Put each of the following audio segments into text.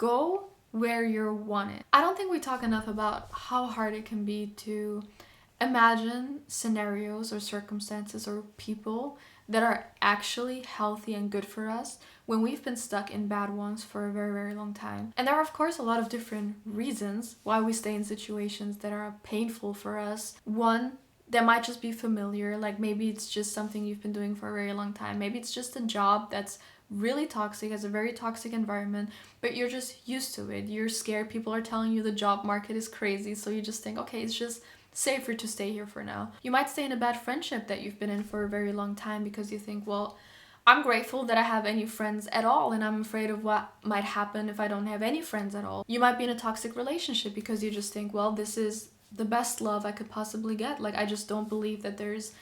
go where you're wanted. I don't think we talk enough about how hard it can be to imagine scenarios or circumstances or people that are actually healthy and good for us when we've been stuck in bad ones for a very, very long time. And there are, of course, a lot of different reasons why we stay in situations that are painful for us. One, that might just be familiar, like maybe it's just something you've been doing for a very long time. Maybe it's just a job that's really toxic, has a very toxic environment, but you're just used to it. You're scared. People are telling you the job market is crazy, so you just think, okay, it's just safer to stay here for now. You might stay in a bad friendship that you've been in for a very long time because you think, well, I'm grateful that I have any friends at all, and I'm afraid of what might happen if I don't have any friends at all. You might be in a toxic relationship because you just think, well, this is the best love I could possibly get. Like, I just don't believe that there's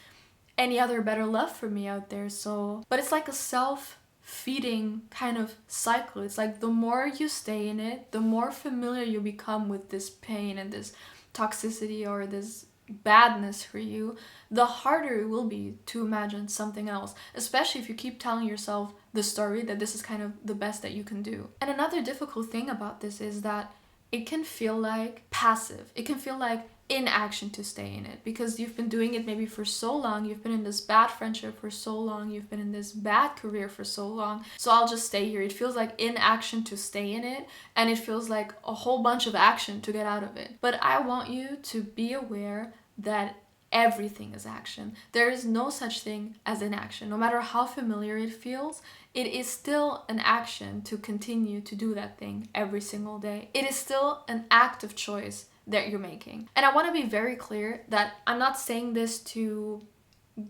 any other better love for me out there. So, but it's like a self-feeding kind of cycle. It's like the more you stay in it, the more familiar you become with this pain and this toxicity or this badness for you, the harder it will be to imagine something else, especially if you keep telling yourself the story that this is kind of the best that you can do. And another difficult thing about this is that it can feel like passive. It can feel like inaction to stay in it because you've been doing it maybe for so long, you've been in this bad friendship for so long, you've been in this bad career for so long, so I'll just stay here. It feels like inaction to stay in it, and it feels like a whole bunch of action to get out of it. But I want you to be aware that everything is action. There is no such thing as inaction. No matter how familiar it feels, it is still an action to continue to do that thing every single day. It is still an active choice that you're making. And I want to be very clear that I'm not saying this to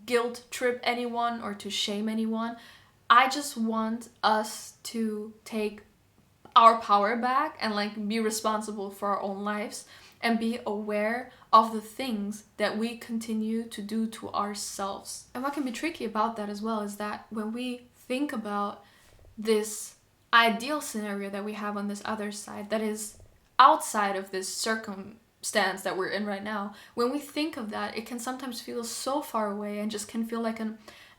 guilt trip anyone or to shame anyone. I just want us to take our power back and like be responsible for our own lives and be aware of the things that we continue to do to ourselves. And what can be tricky about that as well is that when we think about this ideal scenario that we have on this other side that is outside of this circumstance that we're in right now, when we think of that, it can sometimes feel so far away and just can feel like an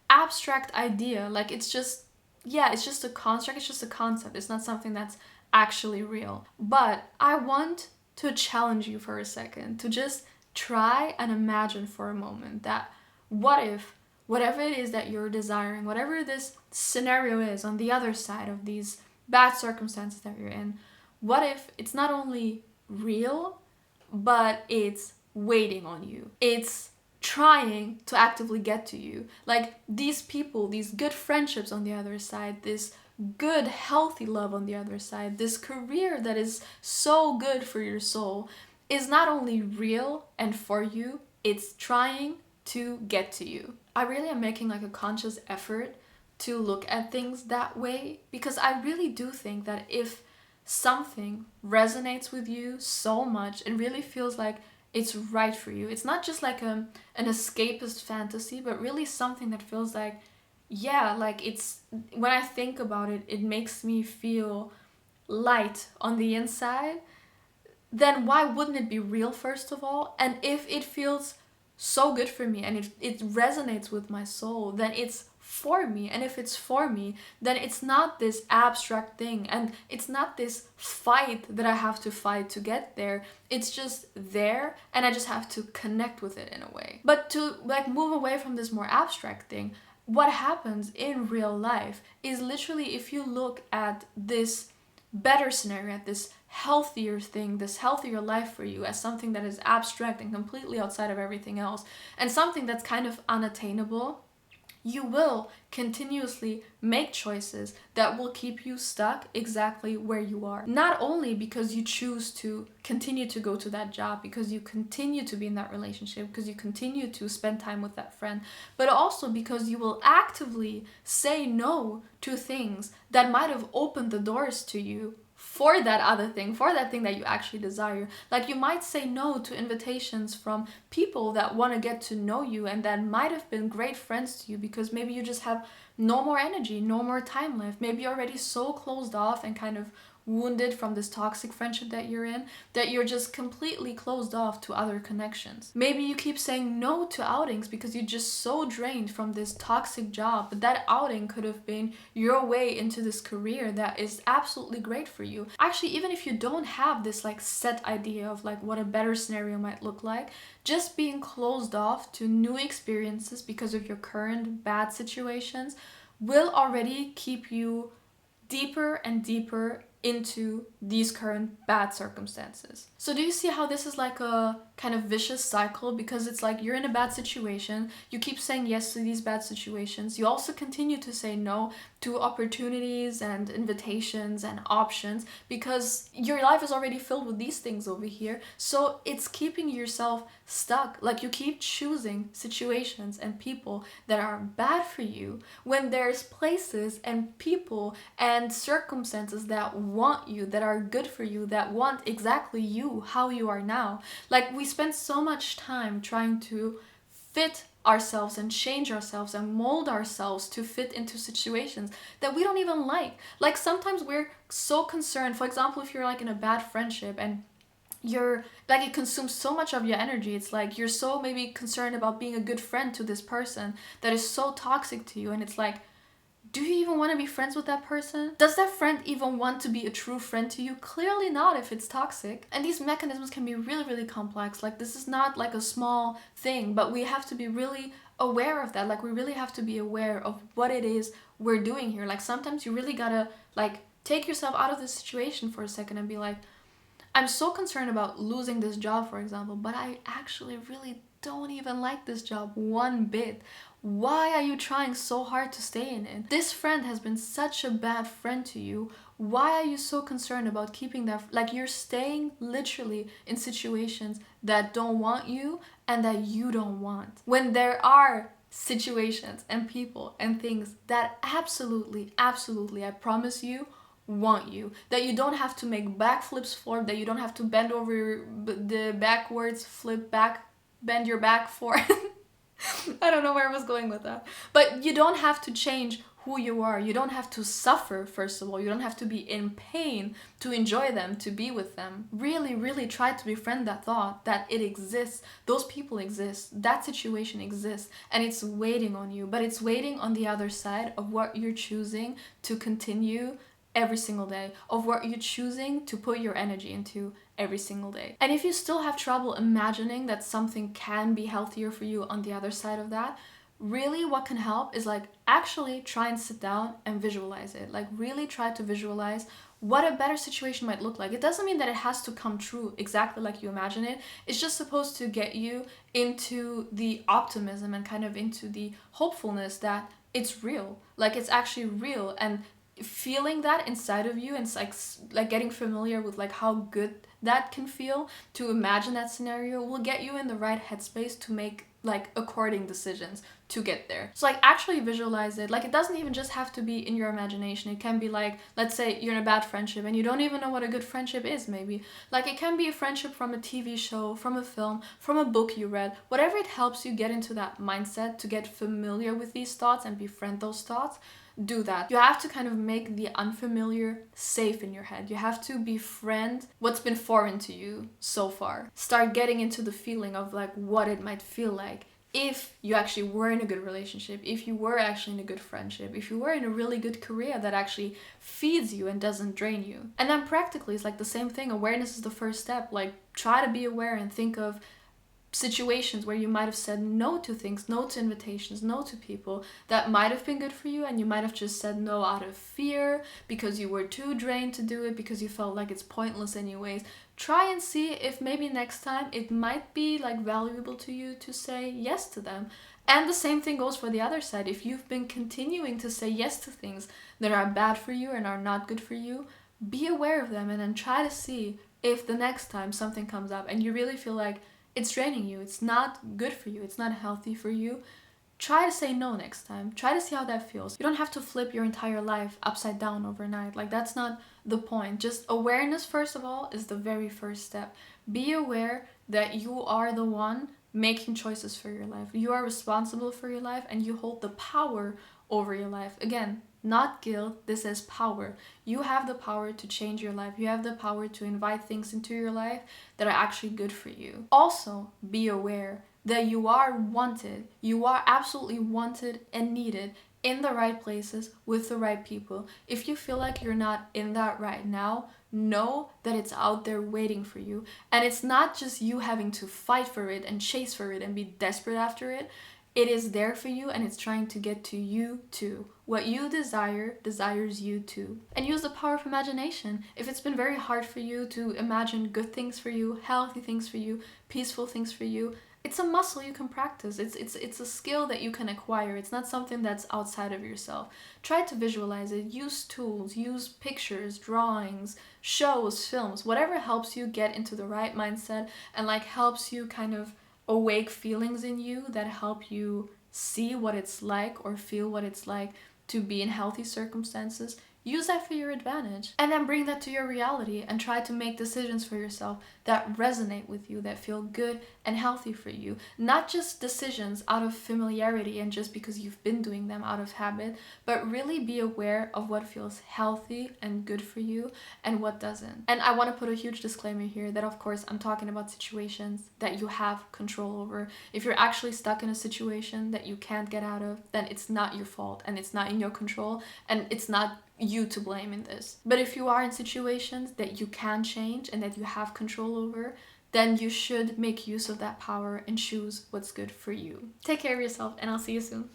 abstract idea. Like it's just a construct, it's just a concept. It's not something that's actually real. But I want to challenge you for a second to just try and imagine for a moment that what if whatever it is that you're desiring, whatever this scenario is on the other side of these bad circumstances that you're in, what if it's not only real, but it's waiting on you? It's trying to actively get to you. Like these people, these good friendships on the other side, this good, healthy love on the other side, this career that is so good for your soul is not only real and for you, it's trying to get to you. I really am making like a conscious effort to look at things that way because I really do think that if something resonates with you so much and really feels like it's right for you, it's not just like an escapist fantasy, but really something that feels like, yeah, like it's, when I think about it, it makes me feel light on the inside, then why wouldn't it be real, first of all? And if it feels so good for me and it resonates with my soul, then it's for me. And if it's for me, then it's not this abstract thing and it's not this fight that I have to fight to get there. It's just there and I just have to connect with it in a way. But to like move away from this more abstract thing, what happens in real life is literally, if you look at this better scenario, at this healthier thing, this healthier life for you as something that is abstract and completely outside of everything else, and something that's kind of unattainable, you will continuously make choices that will keep you stuck exactly where you are. Not only because you choose to continue to go to that job, because you continue to be in that relationship, because you continue to spend time with that friend, but also because you will actively say no to things that might have opened the doors to you for that other thing, for that thing that you actually desire. Like you might say no to invitations from people that want to get to know you and that might have been great friends to you because maybe you just have no more energy, no more time left. Maybe you're already so closed off and kind of wounded from this toxic friendship that you're in, that you're just completely closed off to other connections. Maybe you keep saying no to outings because you're just so drained from this toxic job, but that outing could have been your way into this career that is absolutely great for you. Actually, even if you don't have this like set idea of like what a better scenario might look like, just being closed off to new experiences because of your current bad situations will already keep you deeper and deeper into these current bad circumstances. So do you see how this is like a kind of vicious cycle? Because it's like you're in a bad situation, you keep saying yes to these bad situations, you also continue to say no to opportunities and invitations and options because your life is already filled with these things over here. So it's keeping yourself stuck. Like you keep choosing situations and people that are bad for you when there's places and people and circumstances that want you, that are good for you, that want exactly you, how you are now. Like we spend so much time trying to fit ourselves and change ourselves and mold ourselves to fit into situations that we don't even like. Like sometimes we're so concerned, for example, if you're like in a bad friendship and you're like it consumes so much of your energy, it's like you're so maybe concerned about being a good friend to this person that is so toxic to you, and it's like, do you even want to be friends with that person? Does that friend even want to be a true friend to you? Clearly not if it's toxic. And these mechanisms can be really, really complex. Like this is not like a small thing, but we have to be really aware of that. Like we really have to be aware of what it is we're doing here. Like sometimes you really gotta like take yourself out of this situation for a second and be like, I'm so concerned about losing this job, for example, but I actually really don't even like this job one bit. Why are you trying so hard to stay in it? This friend has been such a bad friend to you. Why are you so concerned about keeping that? Like you're staying literally in situations that don't want you and that you don't want. When there are situations and people and things that absolutely, absolutely, I promise you, want you, that you don't have to make backflips for, that you don't have to bend over the backwards, flip back, bend your back for. I don't know where I was going with that. But you don't have to change who you are. You don't have to suffer, first of all. You don't have to be in pain to enjoy them, to be with them. Really, really try to befriend that thought that it exists. Those people exist. That situation exists. And it's waiting on you. But it's waiting on the other side of what you're choosing to continue every single day, of what you're choosing to put your energy into every single day. And if you still have trouble imagining that something can be healthier for you on the other side of that, really what can help is like actually try and sit down and visualize it. Like really try to visualize what a better situation might look like. It doesn't mean that it has to come true exactly like you imagine it. It's just supposed to get you into the optimism and kind of into the hopefulness that it's real. Like it's actually real, and feeling that inside of you and it's like getting familiar with like how good that can feel to imagine that scenario will get you in the right headspace to make like according decisions to get there. So like actually visualize it. Like it doesn't even just have to be in your imagination. It can be like, let's say you're in a bad friendship and you don't even know what a good friendship is, maybe. Like it can be a friendship from a TV show, from a film, from a book you read. Whatever it helps you get into that mindset to get familiar with these thoughts and befriend those thoughts, do that. You have to kind of make the unfamiliar safe in your head. You have to befriend what's been foreign to you so far. Start getting into the feeling of like what it might feel like if you actually were in a good relationship, if you were actually in a good friendship, if you were in a really good career that actually feeds you and doesn't drain you. And then practically it's like the same thing. Awareness is the first step. Like try to be aware and think of situations where you might have said no to things, no to invitations, no to people that might have been good for you, and you might have just said no out of fear because you were too drained to do it, because you felt like it's pointless anyways. Try and see if maybe next time it might be like valuable to you to say yes to them. And the same thing goes for the other side. If you've been continuing to say yes to things that are bad for you and are not good for you, be aware of them and then try to see if the next time something comes up and you really feel like it's draining you, it's not good for you, it's not healthy for you, try to say no next time. Try to see how that feels. You don't have to flip your entire life upside down overnight. Like that's not the point. Just awareness, first of all, is the very first step. Be aware that you are the one making choices for your life. You are responsible for your life and you hold the power over your life. Again, not guilt. This is power. You have the power to change your life. You have the power to invite things into your life that are actually good for you. Also, be aware that you are wanted. You are absolutely wanted and needed in the right places with the right people. If you feel like you're not in that right now, know that it's out there waiting for you. And it's not just you having to fight for it and chase for it and be desperate after it. It is there for you and it's trying to get to you too. What you desire desires you too. And use the power of imagination. If it's been very hard for you to imagine good things for you, healthy things for you, peaceful things for you, it's a muscle you can practice. It's a skill that you can acquire. It's not something that's outside of yourself. Try to visualize it. Use tools, use pictures, drawings, shows, films, whatever helps you get into the right mindset and like helps you kind of awake feelings in you that help you see what it's like or feel what it's like to be in healthy circumstances. Use that for your advantage and then bring that to your reality and try to make decisions for yourself that resonate with you, that feel good and healthy for you. Not just decisions out of familiarity and just because you've been doing them out of habit, but really be aware of what feels healthy and good for you and what doesn't. And I want to put a huge disclaimer here that of course I'm talking about situations that you have control over. If you're actually stuck in a situation that you can't get out of, then it's not your fault and it's not in your control and it's not you to blame in this. But if you are in situations that you can change and that you have control over, then you should make use of that power and choose what's good for you. Take care of yourself and I'll see you soon.